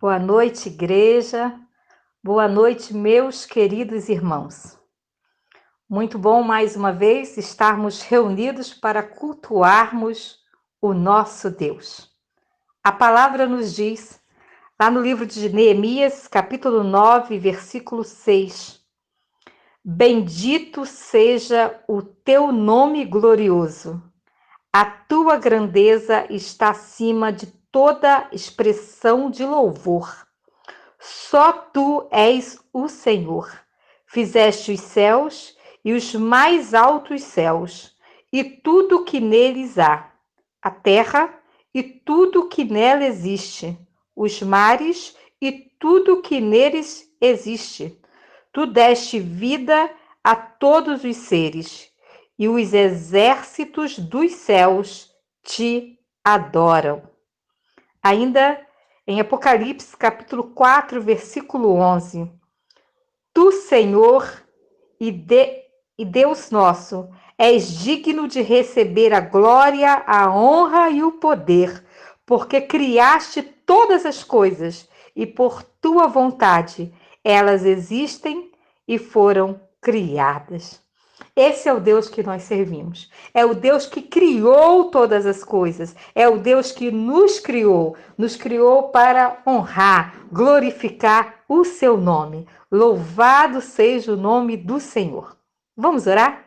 Boa noite, igreja. Boa noite, meus queridos irmãos. Muito bom, mais uma vez, estarmos reunidos para cultuarmos o nosso Deus. A palavra nos diz, lá no livro de Neemias, capítulo 9, versículo 6, Bendito seja o teu nome glorioso. A tua grandeza está acima de toda expressão de louvor. Só tu és o Senhor. Fizeste os céus e os mais altos céus, e tudo que neles há, a terra e tudo que nela existe, os mares e tudo que neles existe. Tu deste vida a todos os seres, e os exércitos dos céus te adoram. Ainda em Apocalipse, capítulo 4, versículo 11. Tu, Senhor e Deus nosso, és digno de receber a glória, a honra e o poder, porque criaste todas as coisas e por tua vontade elas existem e foram criadas. Esse é o Deus que nós servimos. É o Deus que criou todas as coisas. É o Deus que nos criou para honrar, glorificar o seu nome. Louvado seja o nome do Senhor. Vamos orar?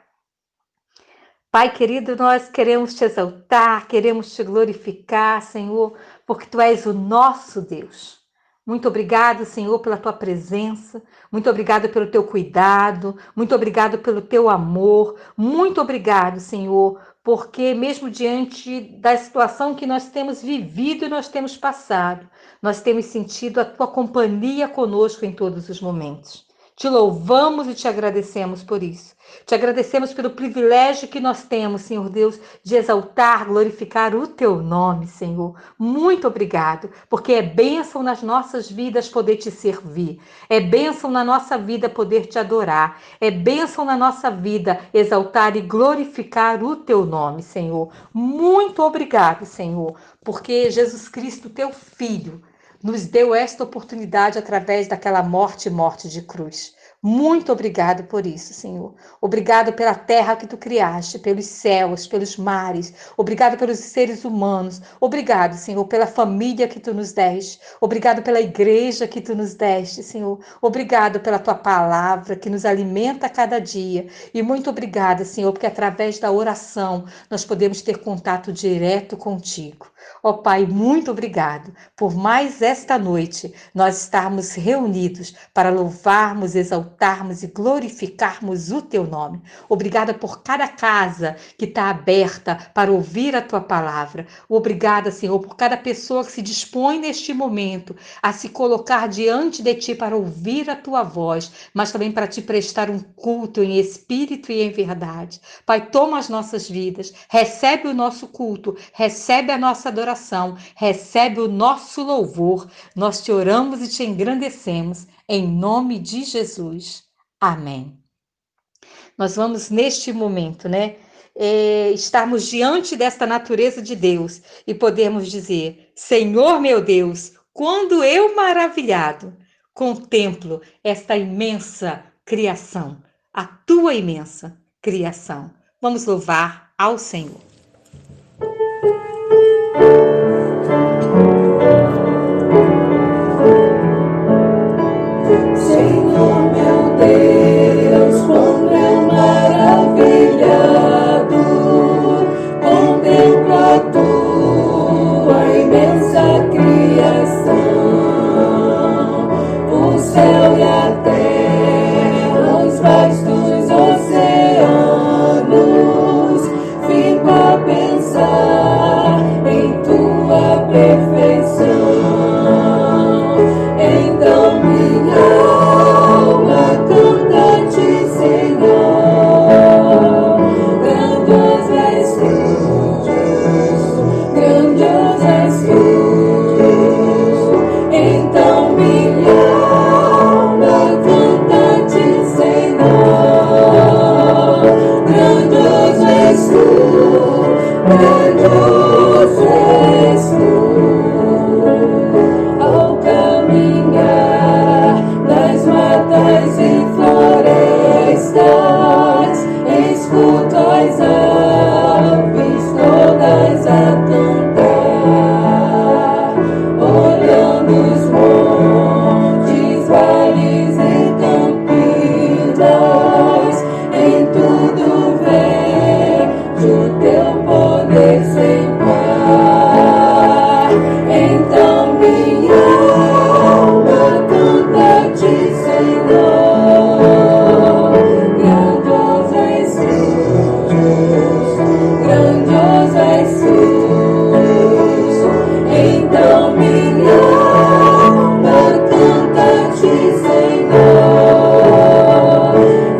Pai querido, nós queremos te exaltar, queremos te glorificar, Senhor, porque tu és o nosso Deus. Muito obrigado, Senhor, pela tua presença. Muito obrigado pelo teu cuidado. Muito obrigado pelo teu amor. Muito obrigado, Senhor, porque mesmo diante da situação que nós temos vivido e nós temos passado, nós temos sentido a tua companhia conosco em todos os momentos. Te louvamos e te agradecemos por isso. Te agradecemos pelo privilégio que nós temos, Senhor Deus, de exaltar, glorificar o teu nome, Senhor. Muito obrigado, porque é bênção nas nossas vidas poder te servir. É bênção na nossa vida poder te adorar. É bênção na nossa vida exaltar e glorificar o teu nome, Senhor. Muito obrigado, Senhor, porque Jesus Cristo, teu Filho, nos deu esta oportunidade através daquela morte de cruz. Muito obrigado por isso, Senhor. Obrigado pela terra que tu criaste, pelos céus, pelos mares. Obrigado pelos seres humanos. Obrigado, Senhor, pela família que tu nos deste. Obrigado pela igreja que tu nos deste, Senhor. Obrigado pela tua palavra que nos alimenta a cada dia. E muito obrigada, Senhor, porque através da oração nós podemos ter contato direto contigo. Ó Pai, muito obrigado por mais esta noite nós estarmos reunidos para louvarmos, exaltarmos e glorificarmos o teu nome. Obrigada por cada casa que está aberta para ouvir a tua palavra. Obrigada, Senhor, por cada pessoa que se dispõe neste momento a se colocar diante de ti para ouvir a tua voz, mas também para te prestar um culto em espírito e em verdade. Pai, toma as nossas vidas, recebe o nosso culto, recebe a nossa adoração, recebe o nosso louvor. Nós te oramos e te engrandecemos em nome de Jesus. Amém. Nós vamos neste momento, estarmos diante desta natureza de Deus e podemos dizer: Senhor meu Deus, quando eu maravilhado contemplo esta imensa criação, a tua imensa criação. Vamos louvar ao Senhor. Senhor meu Deus, quando eu maravilhado contemplo a tua imensa criação, o céu e a terra, os vastos oceanos, fico a pensar em tua perfeição. Então minha alma canta-te, Senhor. Grandioso és tu, grandioso és tu. Então minha alma canta-te, Senhor. Grandioso és tu, grandioso és tu. Ao caminho quando vejo teu poder sem par. Então minha alma canta-te, Senhor. Grandioso és tu, grandioso és tu. Então minha alma canta-te, Senhor.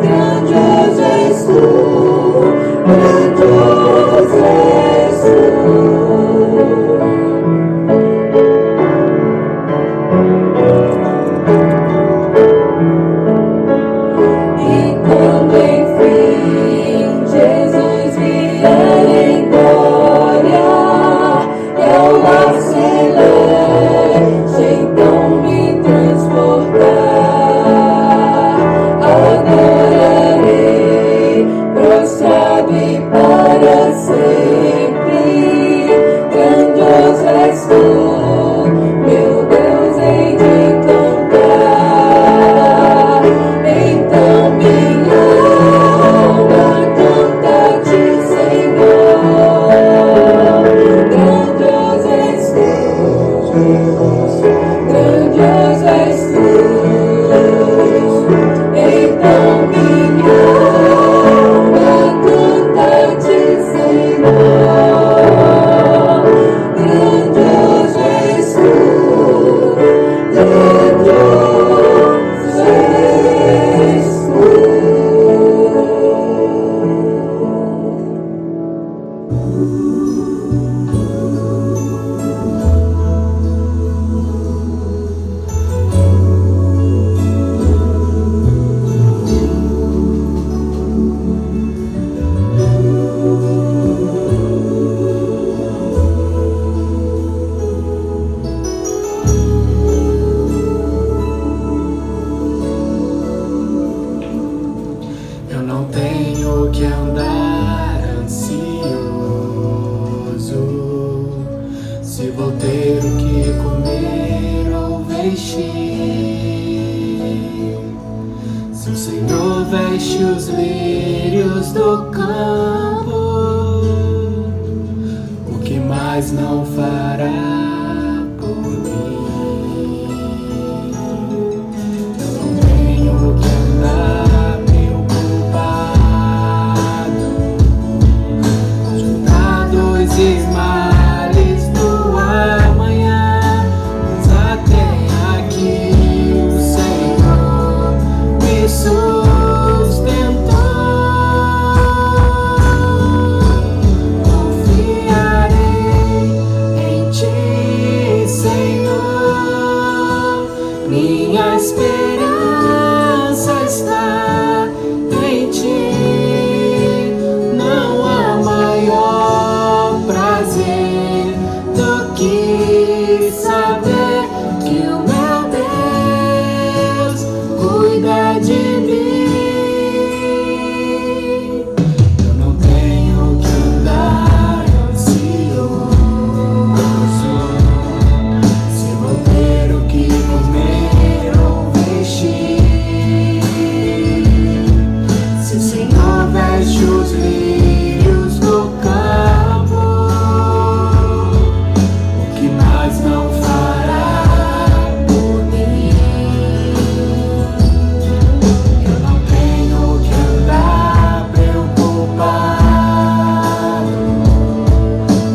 Grandioso és tu, grandioso és tu. E quando enfim Jesus vier em glória, eu lá celeste, então me transportar, adorarei, prostrado e para sempre. Grandioso és tu, meu Deus, hei de cantar. Então minha alma canta-te, Senhor. Grandioso és tu, grandioso és tu. Então minha alma canta-te, Senhor. Grandioso és tu, grandioso és tu. Eu não tenho que andar ansioso, se vou ter o que comer ou vestir. Se o Senhor veste os lírios do campo, o que mais não fará por mim? Eu não tenho que andar juntados e males do amanhã, mas até aqui o Senhor me sustentou. Confiarei em ti, Senhor. Minha esperança está em ti. Não há maior prazer do que saber que o meu Deus cuida de mim. Eu não tenho que andar ansioso, se vou ter o que comer ou vestir. Se o Senhor veste os lírios do campo, o que mais não fará por mim? Eu não tenho que andar preocupado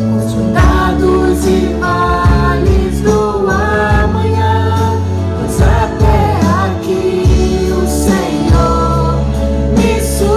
com os cuidados e males do amanhã, pois até aqui o Senhor me sustentou.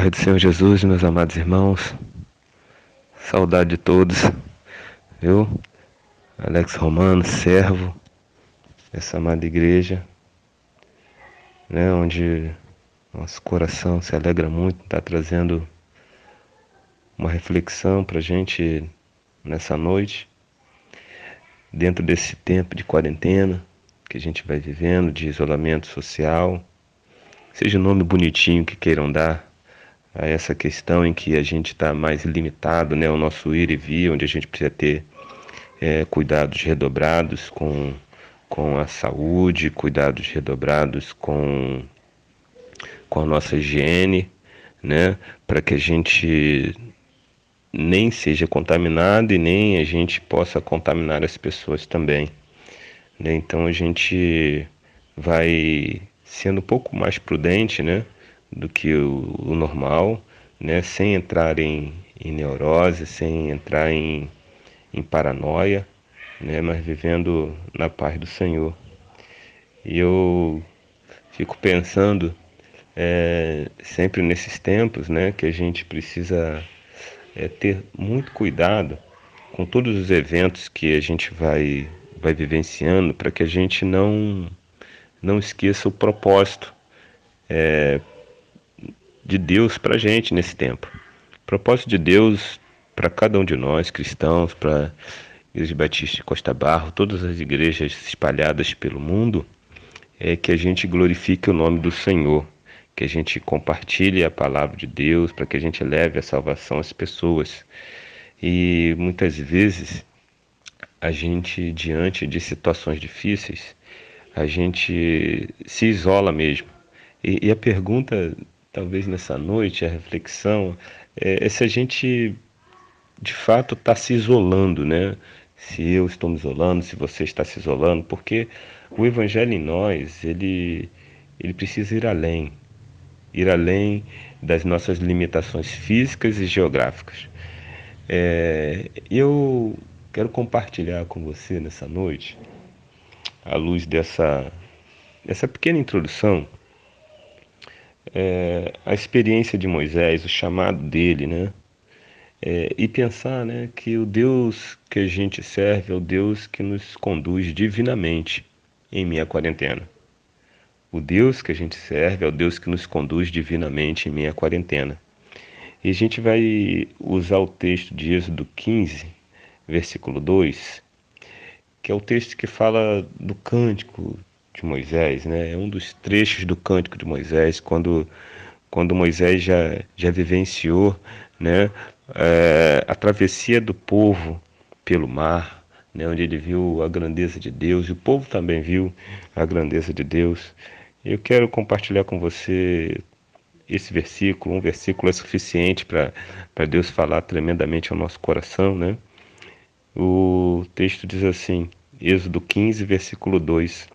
paz do Senhor Jesus, meus amados irmãos. Saudade de todos, viu? Alex Romano, servo dessa amada igreja, né? Onde nosso coração se alegra muito, está trazendo uma reflexão para a gente nessa noite, dentro desse tempo de quarentena que a gente vai vivendo, de isolamento social, seja o nome bonitinho que queiram dar a essa questão em que a gente está mais limitado, né, o nosso ir e vir, onde a gente precisa ter cuidados redobrados com a saúde, cuidados redobrados com a nossa higiene, né, para que a gente nem seja contaminado e nem a gente possa contaminar as pessoas também, né? Então a gente vai sendo um pouco mais prudente, né, do que o normal, né, sem entrar em neurose, sem entrar em paranoia, né, mas vivendo na paz do Senhor. E eu fico pensando sempre nesses tempos, né, que a gente precisa ter muito cuidado com todos os eventos que a gente vai vivenciando, para que a gente não esqueça o propósito de Deus para a gente nesse tempo. O propósito de Deus para cada um de nós, cristãos, para a Igreja Batista de Costa Barro, todas as igrejas espalhadas pelo mundo, é que a gente glorifique o nome do Senhor, que a gente compartilhe a palavra de Deus, para que a gente leve a salvação às pessoas. E muitas vezes a gente, diante de situações difíceis, a gente se isola mesmo. E a pergunta, talvez nessa noite, a reflexão, é se a gente de fato está se isolando, né? Se eu estou me isolando, se você está se isolando, porque o Evangelho em nós, ele precisa ir além das nossas limitações físicas e geográficas. Eu quero compartilhar com você nessa noite, à luz dessa pequena introdução, a experiência de Moisés, o chamado dele, né? E pensar, né, que o Deus que a gente serve é o Deus que nos conduz divinamente em meia quarentena. O Deus que a gente serve é o Deus que nos conduz divinamente em meia quarentena. E a gente vai usar o texto de Êxodo 15, versículo 2, que é o texto que fala do cântico de Moisés, né? É um dos trechos do cântico de Moisés, quando Moisés já vivenciou, né, a travessia do povo pelo mar, né, onde ele viu a grandeza de Deus, e o povo também viu a grandeza de Deus. Eu quero compartilhar com você esse versículo. Um versículo é suficiente para Deus falar tremendamente ao nosso coração, né? O texto diz assim, Êxodo 15, versículo 2: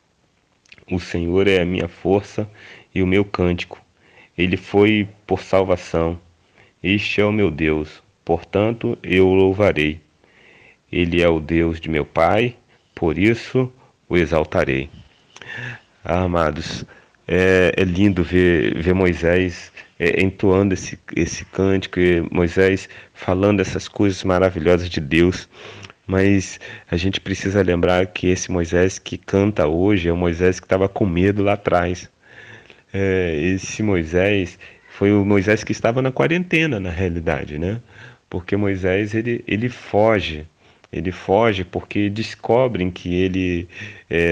O Senhor é a minha força e o meu cântico. Ele foi por salvação. Este é o meu Deus, portanto eu o louvarei. Ele é o Deus de meu pai, por isso o exaltarei. Amados, é lindo ver Moisés entoando esse cântico, e Moisés falando essas coisas maravilhosas de Deus. Mas a gente precisa lembrar que esse Moisés que canta hoje é o Moisés que estava com medo lá atrás. Esse Moisés foi o Moisés que estava na quarentena, na realidade, né? Porque Moisés, ele foge porque descobrem que ele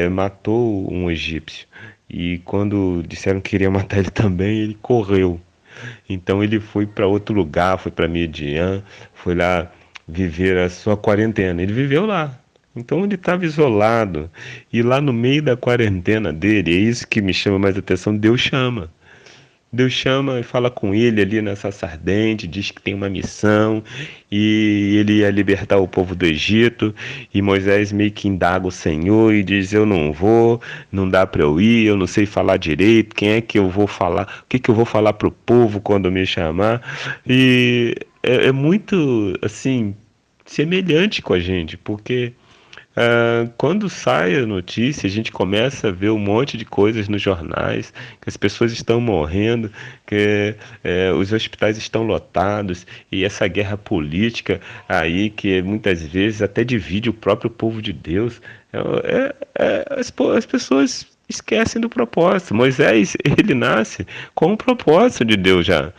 matou um egípcio. E quando disseram que queria matar ele também, ele correu. Então ele foi para outro lugar, foi para Midian, foi lá viver a sua quarentena. Ele viveu lá. Então ele estava isolado. E lá no meio da quarentena dele, é isso que me chama mais atenção, Deus chama. Deus chama e fala com ele ali nessa ardente, diz que tem uma missão e ele ia libertar o povo do Egito. E Moisés meio que indaga o Senhor e diz: eu não vou, não dá para eu ir, eu não sei falar direito, quem é que eu vou falar, o que que eu vou falar para o povo quando me chamar? E é muito assim semelhante com a gente, porque Quando sai a notícia, a gente começa a ver um monte de coisas nos jornais, que as pessoas estão morrendo, que os hospitais estão lotados, e essa guerra política aí, que muitas vezes até divide o próprio povo de Deus. As pessoas esquecem do propósito. Moisés, ele nasce com o propósito de Deus já.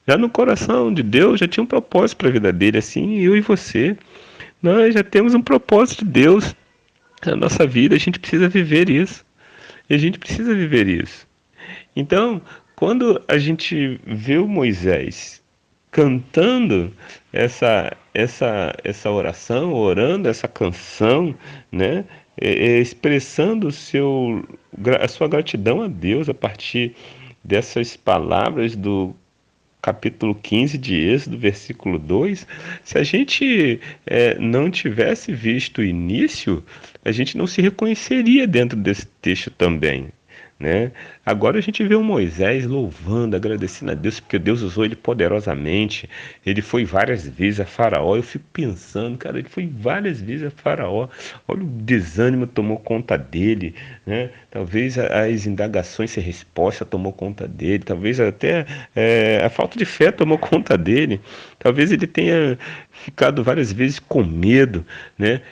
Já no coração de Deus já tinha um propósito para a vida dele, assim, eu e você. Nós já temos um propósito de Deus na nossa vida, a gente precisa viver isso. E a gente precisa viver isso. Então, quando a gente vê o Moisés cantando essa oração, orando essa canção, né? Expressando a sua gratidão a Deus a partir dessas palavras do capítulo 15 de Êxodo, versículo 2, se a gente não tivesse visto o início, a gente não se reconheceria dentro desse texto também, né? Agora a gente vê o Moisés louvando, agradecendo a Deus, porque Deus usou ele poderosamente. Ele foi várias vezes a Faraó. Eu fico pensando, cara, ele foi várias vezes a Faraó. Olha, o desânimo tomou conta dele, né? Talvez as indagações sem resposta tomou conta dele. Talvez até a falta de fé tomou conta dele. Talvez ele tenha ficado várias vezes com medo, né?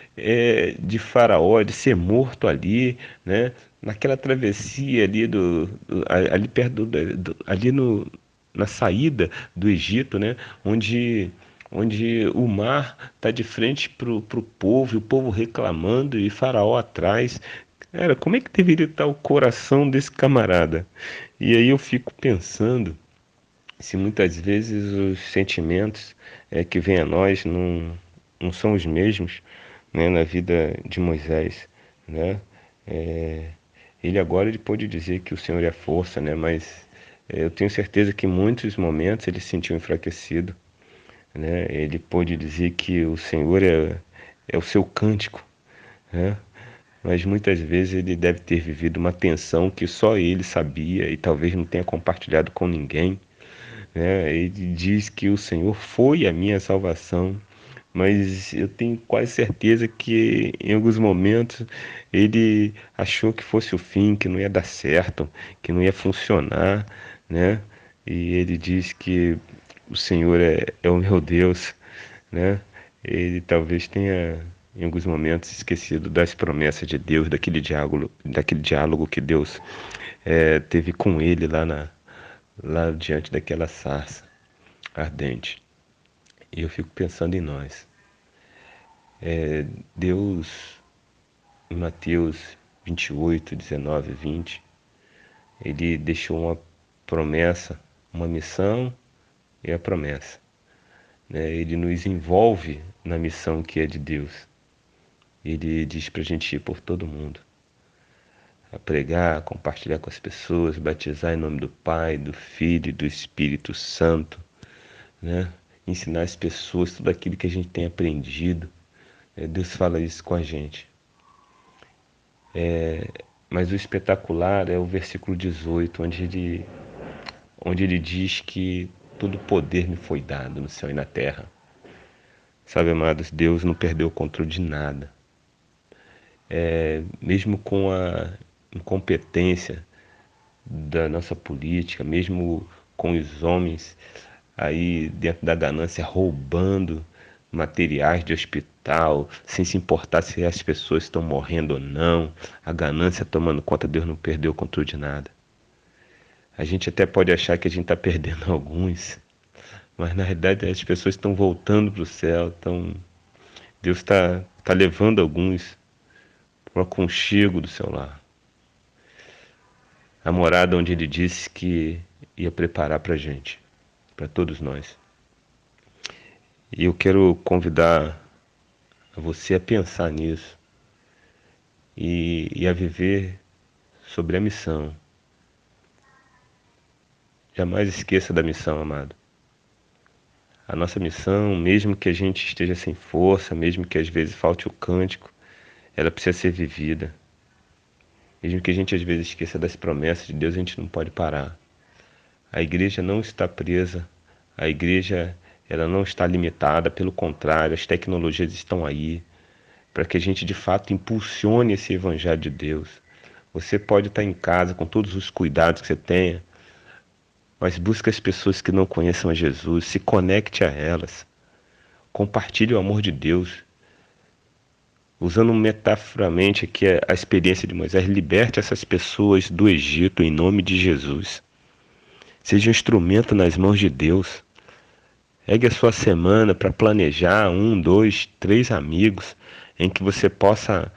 De Faraó, de ser morto ali, né? Naquela travessia ali ali perto ali na saída do Egito, né? Onde o mar está de frente pro povo, e o povo reclamando e Faraó atrás. Cara, como é que deveria estar o coração desse camarada? E aí eu fico pensando se muitas vezes os sentimentos que vêm a nós não são os mesmos, né, na vida de Moisés, né? É, ele pôde dizer que o Senhor é a força, né? Mas eu tenho certeza que em muitos momentos ele se sentiu enfraquecido, né? Ele pôde dizer que o Senhor é o seu cântico, né? Mas muitas vezes ele deve ter vivido uma tensão que só ele sabia e talvez não tenha compartilhado com ninguém, né? Ele diz que o Senhor foi a minha salvação, mas eu tenho quase certeza que em alguns momentos ele achou que fosse o fim, que não ia dar certo, que não ia funcionar, né? E ele diz que o Senhor é o meu Deus, né? Ele talvez tenha em alguns momentos esquecido das promessas de Deus, daquele diálogo que Deus teve com ele lá diante daquela sarça ardente. E eu fico pensando em nós. Deus, em Mateus 28, 19 e 20, ele deixou uma promessa, uma missão e a promessa, né? Ele nos envolve na missão que é de Deus. Ele diz para a gente ir por todo mundo, a pregar, a compartilhar com as pessoas, batizar em nome do Pai, do Filho e do Espírito Santo, né? Ensinar as pessoas tudo aquilo que a gente tem aprendido. Deus fala isso com a gente. Mas o espetacular é o versículo 18, onde ele diz que todo poder me foi dado no céu e na terra. Sabe, amados, Deus não perdeu o controle de nada. Mesmo com a incompetência da nossa política, mesmo com os homens aí dentro da ganância roubando materiais de hospital, sem se importar se as pessoas estão morrendo ou não, a ganância tomando conta, Deus não perdeu o controle de nada. A gente até pode achar que a gente está perdendo alguns, mas na realidade as pessoas estão voltando para o céu, Deus tá levando alguns para o aconchego do seu lar. A morada onde ele disse que ia preparar para a gente, para todos nós. E eu quero convidar você a pensar nisso e a viver sobre a missão. Jamais esqueça da missão, amado. A nossa missão, mesmo que a gente esteja sem força, mesmo que às vezes falte o cântico, ela precisa ser vivida. Mesmo que a gente às vezes esqueça das promessas de Deus, a gente não pode parar. A igreja não está presa, a igreja ela não está limitada, pelo contrário, as tecnologias estão aí para que a gente de fato impulsione esse evangelho de Deus. Você pode estar em casa com todos os cuidados que você tenha, mas busque as pessoas que não conheçam a Jesus, se conecte a elas, compartilhe o amor de Deus. Usando metaforamente aqui a experiência de Moisés, liberte essas pessoas do Egito em nome de Jesus. Seja um instrumento nas mãos de Deus. Pegue a sua semana para planejar 1, 2, 3 amigos em que você possa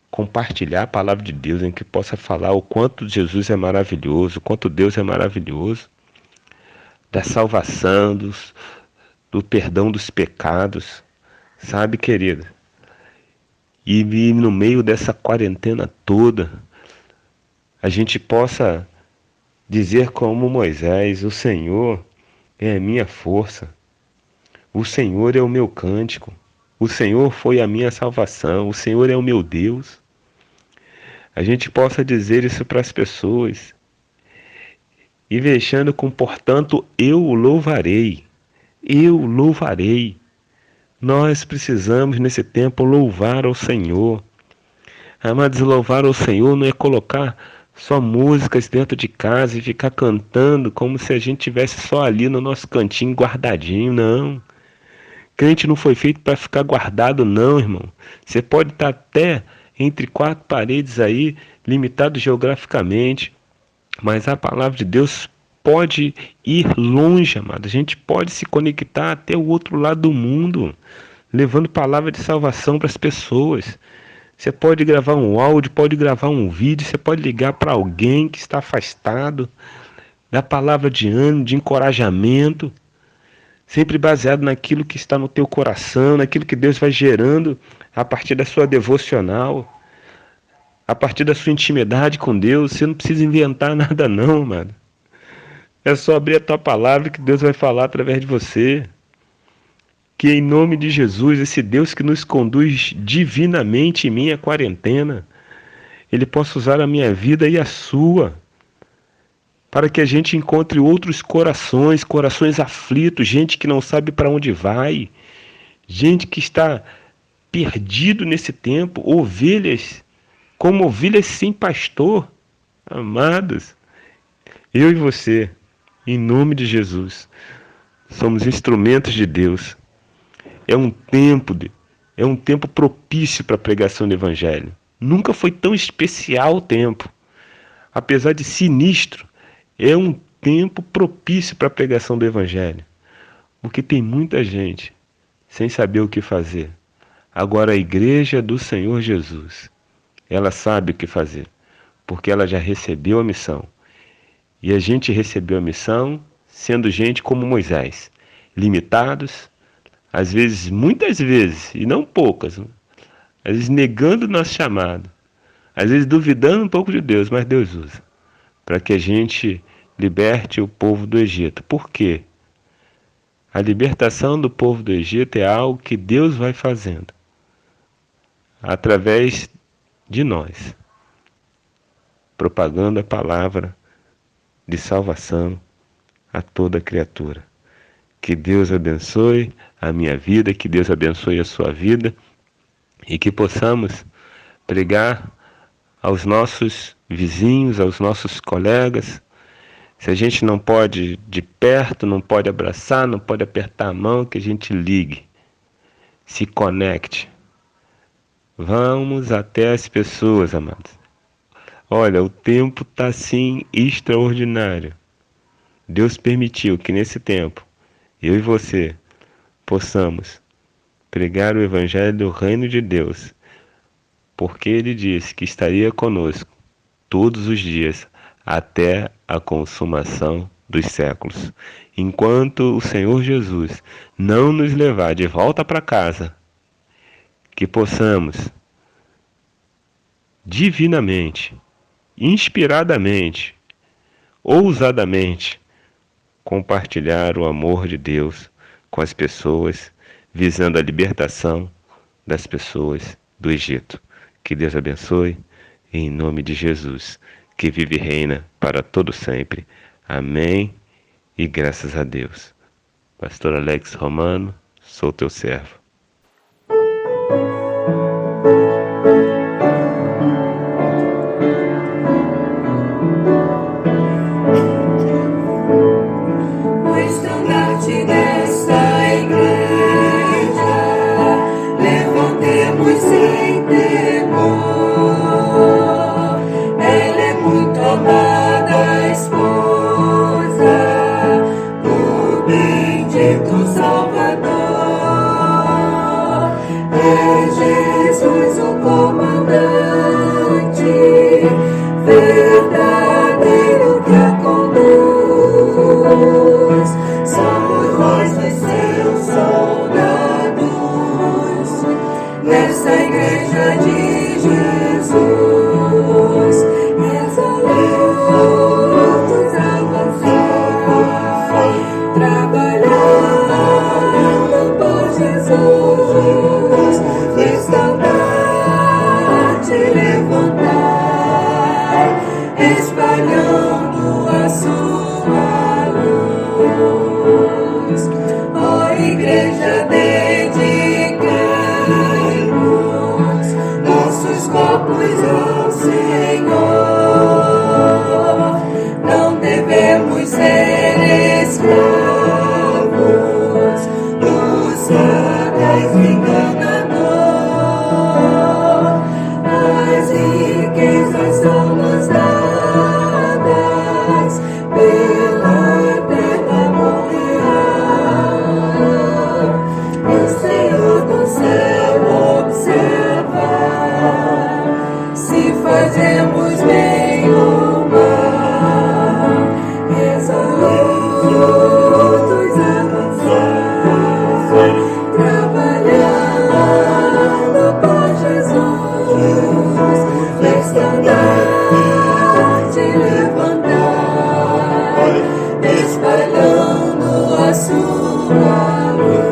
compartilhar a palavra de Deus, em que possa falar o quanto Jesus é maravilhoso, o quanto Deus é maravilhoso, da salvação, do perdão dos pecados, sabe, querida? E no meio dessa quarentena toda, a gente possa dizer como Moisés: o Senhor é a minha força, o Senhor é o meu cântico, o Senhor foi a minha salvação, o Senhor é o meu Deus. A gente possa dizer isso para as pessoas. E vexando com, portanto, eu o louvarei. Eu o louvarei. Nós precisamos, nesse tempo, louvar ao Senhor. Amados, louvar ao Senhor não é colocar só músicas dentro de casa e ficar cantando como se a gente estivesse só ali no nosso cantinho guardadinho, não. Crente não foi feito para ficar guardado, não, irmão. Você pode estar até entre 4 paredes aí, limitado geograficamente, mas a palavra de Deus pode ir longe, amado. A gente pode se conectar até o outro lado do mundo, levando palavra de salvação para as pessoas. Você pode gravar um áudio, pode gravar um vídeo, você pode ligar para alguém que está afastado, dar palavra de ânimo, de encorajamento, sempre baseado naquilo que está no teu coração, naquilo que Deus vai gerando a partir da sua devocional, a partir da sua intimidade com Deus. Você não precisa inventar nada não, mano. É só abrir a tua palavra que Deus vai falar através de você. Que em nome de Jesus, esse Deus que nos conduz divinamente em minha quarentena, Ele possa usar a minha vida e a sua, para que a gente encontre outros corações, corações aflitos, gente que não sabe para onde vai, gente que está perdido nesse tempo, ovelhas, como ovelhas sem pastor. Amados, eu e você, em nome de Jesus, somos instrumentos de Deus. É um tempo propício para a pregação do Evangelho. Nunca foi tão especial o tempo. Apesar de sinistro, é um tempo propício para a pregação do Evangelho. Porque tem muita gente sem saber o que fazer. Agora a igreja do Senhor Jesus, ela sabe o que fazer, porque ela já recebeu a missão. E a gente recebeu a missão sendo gente como Moisés, limitados, às vezes, muitas vezes, e não poucas, às vezes negando o nosso chamado, às vezes duvidando um pouco de Deus, mas Deus usa, para que a gente liberte o povo do Egito. Por quê? A libertação do povo do Egito é algo que Deus vai fazendo, através de nós, propagando a palavra de salvação a toda criatura. Que Deus abençoe a minha vida, que Deus abençoe a sua vida e que possamos pregar aos nossos vizinhos, aos nossos colegas. Se a gente não pode de perto, não pode abraçar, não pode apertar a mão, que a gente ligue, se conecte. Vamos até as pessoas, amados. Olha, o tempo está assim extraordinário. Deus permitiu que nesse tempo eu e você possamos pregar o Evangelho do Reino de Deus, porque Ele disse que estaria conosco todos os dias até a consumação dos séculos. Enquanto o Senhor Jesus não nos levar de volta para casa, que possamos divinamente, inspiradamente, ousadamente, compartilhar o amor de Deus com as pessoas, visando a libertação das pessoas do Egito. Que Deus abençoe, em nome de Jesus, que vive e reina para todo sempre. Amém e graças a Deus. Pastor Alex Romano, sou teu servo. és o comandante verdadeiro que a conduz. Somos nós os seus soldados nessa igreja de Jesus. Resolutos avançar, trabalhando por Jesus. Estandarte levantar, espalhando a sua luz. Ó igreja, dediquai-nos nossos corpos ao Senhor. Não devemos ser escravos dos sagaz enganador. As riquezas são-nos dadas pela terra mundial. O Senhor do céu observa se fazemos bem ou mal. Resolutos avançar, trabalhando por Jesus. Estandarte levantar, espalhando a sua luz.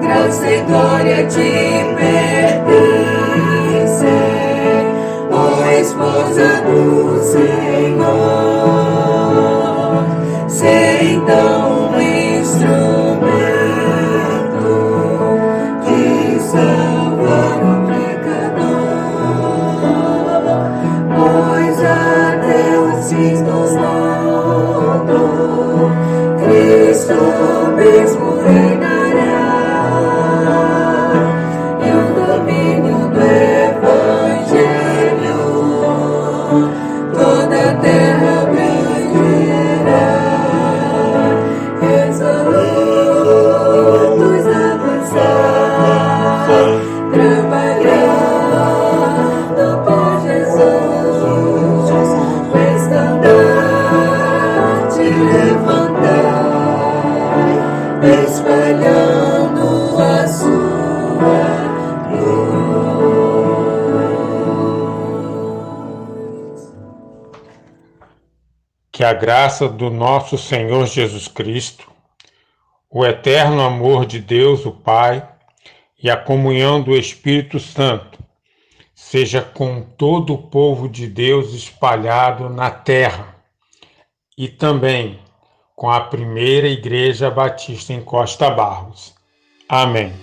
Graça e glória te pertencem, ó esposa do Senhor. Sê então um instrumento de salvar o pecador, pois até os fins dos mundos Cristo mesmo reinará. E o domínio do Evangelho toda a terra abrangerá. Resolutos avançar, trabalhando por Jesus. O estandarte levantar, espalhando a sua luz. Que a graça do nosso Senhor Jesus Cristo, o eterno amor de Deus, o Pai, e a comunhão do Espírito Santo seja com todo o povo de Deus espalhado na terra e também com a primeira Igreja Batista em Costa Barros. Amém.